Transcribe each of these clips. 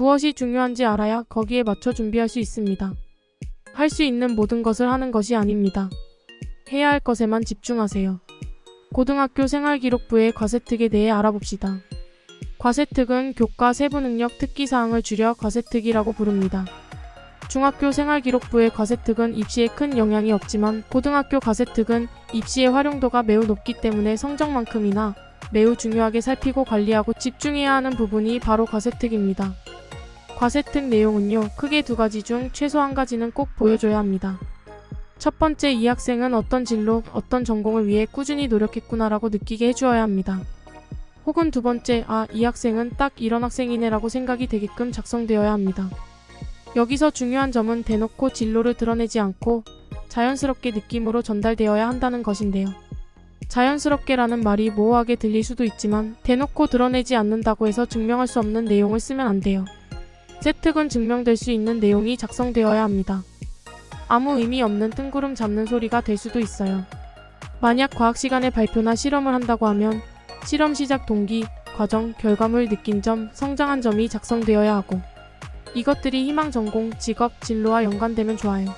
무엇이 중요한지 알아야 거기에 맞춰 준비할 수 있습니다. 할 수 있는 모든 것을 하는 것이 아닙니다. 해야 할 것에만 집중하세요. 고등학교 생활기록부의 과세특에 대해 알아봅시다. 과세특은 교과 세부능력 특기사항을 줄여 과세특이라고 부릅니다. 중학교 생활기록부의 과세특은 입시에 큰 영향이 없지만 고등학교 과세특은 입시의 활용도가 매우 높기 때문에 성적만큼이나 매우 중요하게 살피고 관리하고 집중해야 하는 부분이 바로 과세특입니다. 과세특 내용은요, 크게 두 가지 중 최소 한 가지는 꼭 보여줘야 합니다. 첫 번째, 이 학생은 어떤 진로, 어떤 전공을 위해 꾸준히 노력했구나라고 느끼게 해주어야 합니다. 혹은 두 번째, 이 학생은 딱 이런 학생이네라고 생각이 되게끔 작성되어야 합니다. 여기서 중요한 점은 대놓고 진로를 드러내지 않고 자연스럽게 느낌으로 전달되어야 한다는 것인데요. 자연스럽게라는 말이 모호하게 들릴 수도 있지만 대놓고 드러내지 않는다고 해서 증명할 수 없는 내용을 쓰면 안 돼요. 세특은 증명될 수 있는 내용이 작성되어야 합니다. 아무 의미 없는 뜬구름 잡는 소리가 될 수도 있어요. 만약 과학 시간에 발표나 실험을 한다고 하면 실험 시작 동기, 과정, 결과물, 느낀 점, 성장한 점이 작성되어야 하고 이것들이 희망 전공, 직업, 진로와 연관되면 좋아요.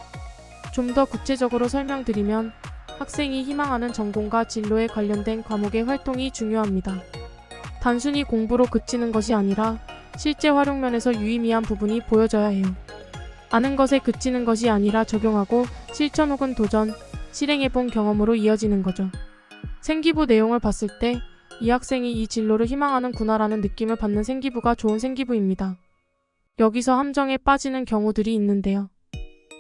좀 더 구체적으로 설명드리면 학생이 희망하는 전공과 진로에 관련된 과목의 활동이 중요합니다. 단순히 공부로 그치는 것이 아니라 실제 활용면에서 유의미한 부분이 보여져야 해요. 아는 것에 그치는 것이 아니라 적용하고 실천 혹은 도전, 실행해본 경험으로 이어지는 거죠. 생기부 내용을 봤을 때 이 학생이 이 진로를 희망하는구나라는 느낌을 받는 생기부가 좋은 생기부입니다. 여기서 함정에 빠지는 경우들이 있는데요.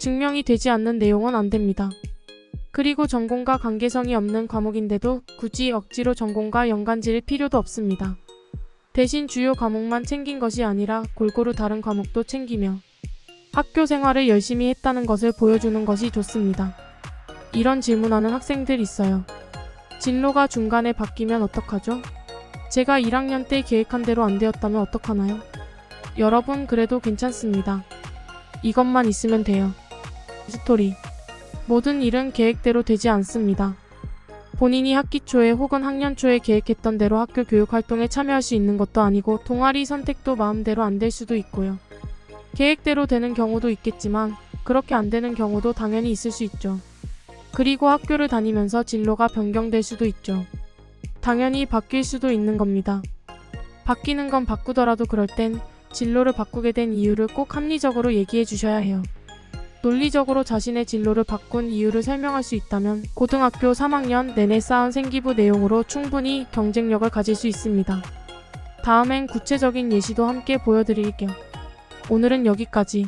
증명이 되지 않는 내용은 안 됩니다. 그리고 전공과 관계성이 없는 과목인데도 굳이 억지로 전공과 연관 지을 필요도 없습니다. 대신 주요 과목만 챙긴 것이 아니라 골고루 다른 과목도 챙기며 학교 생활을 열심히 했다는 것을 보여주는 것이 좋습니다. 이런 질문하는 학생들 있어요. 진로가 중간에 바뀌면 어떡하죠? 제가 1학년 때 계획한 대로 안 되었다면 어떡하나요? 여러분, 그래도 괜찮습니다. 이것만 있으면 돼요. 스토리. 모든 일은 계획대로 되지 않습니다. 본인이 학기 초에 혹은 학년 초에 계획했던 대로 학교 교육 활동에 참여할 수 있는 것도 아니고 동아리 선택도 마음대로 안 될 수도 있고요. 계획대로 되는 경우도 있겠지만 그렇게 안 되는 경우도 당연히 있을 수 있죠. 그리고 학교를 다니면서 진로가 변경될 수도 있죠. 당연히 바뀔 수도 있는 겁니다. 바뀌는 건 바꾸더라도 그럴 땐 진로를 바꾸게 된 이유를 꼭 합리적으로 얘기해 주셔야 해요. 논리적으로 자신의 진로를 바꾼 이유를 설명할 수 있다면 고등학교 3학년 내내 쌓은 생기부 내용으로 충분히 경쟁력을 가질 수 있습니다. 다음엔 구체적인 예시도 함께 보여드릴게요. 오늘은 여기까지.